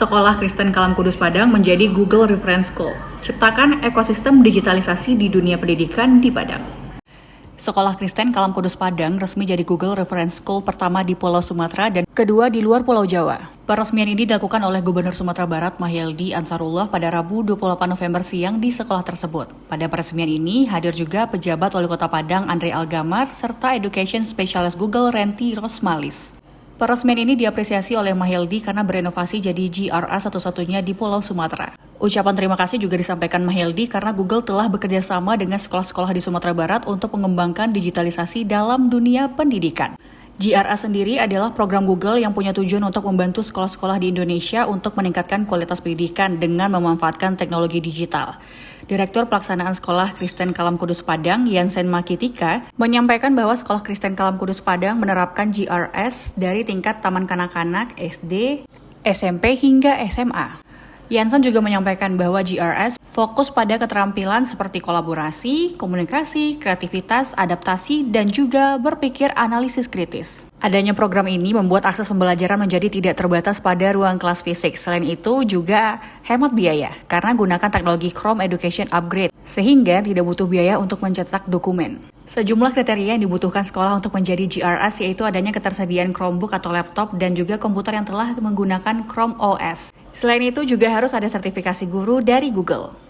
Sekolah Kristen Kalam Kudus Padang menjadi Google Reference School. Ciptakan ekosistem digitalisasi di dunia pendidikan di Padang. Sekolah Kristen Kalam Kudus Padang resmi jadi Google Reference School pertama di Pulau Sumatera dan kedua di luar Pulau Jawa. Peresmian ini dilakukan oleh Gubernur Sumatera Barat Mahyeldi Ansarullah pada Rabu 28 November siang di sekolah tersebut. Pada peresmian ini hadir juga pejabat Wali Kota Padang Andre Algamar serta Education Specialist Google Renti Rosmalis. Peresmian ini diapresiasi oleh Mahyeldi karena berinovasi jadi GRA satu-satunya di Pulau Sumatera. Ucapan terima kasih juga disampaikan Mahyeldi karena Google telah bekerja sama dengan sekolah-sekolah di Sumatera Barat untuk mengembangkan digitalisasi dalam dunia pendidikan. GRA sendiri adalah program Google yang punya tujuan untuk membantu sekolah-sekolah di Indonesia untuk meningkatkan kualitas pendidikan dengan memanfaatkan teknologi digital. Direktur Pelaksanaan Sekolah Kristen Kalam Kudus Padang, Yansen Makitika, menyampaikan bahwa Sekolah Kristen Kalam Kudus Padang menerapkan GRS dari tingkat taman kanak-kanak, SD, SMP hingga SMA. Yansen juga menyampaikan bahwa GRS fokus pada keterampilan seperti kolaborasi, komunikasi, kreativitas, adaptasi, dan juga berpikir analisis kritis. Adanya program ini membuat akses pembelajaran menjadi tidak terbatas pada ruang kelas fisik. Selain itu juga hemat biaya karena gunakan teknologi Chrome Education Upgrade, sehingga tidak butuh biaya untuk mencetak dokumen. Sejumlah kriteria yang dibutuhkan sekolah untuk menjadi GRS yaitu adanya ketersediaan Chromebook atau laptop dan juga komputer yang telah menggunakan Chrome OS. Selain itu juga harus ada sertifikasi guru dari Google.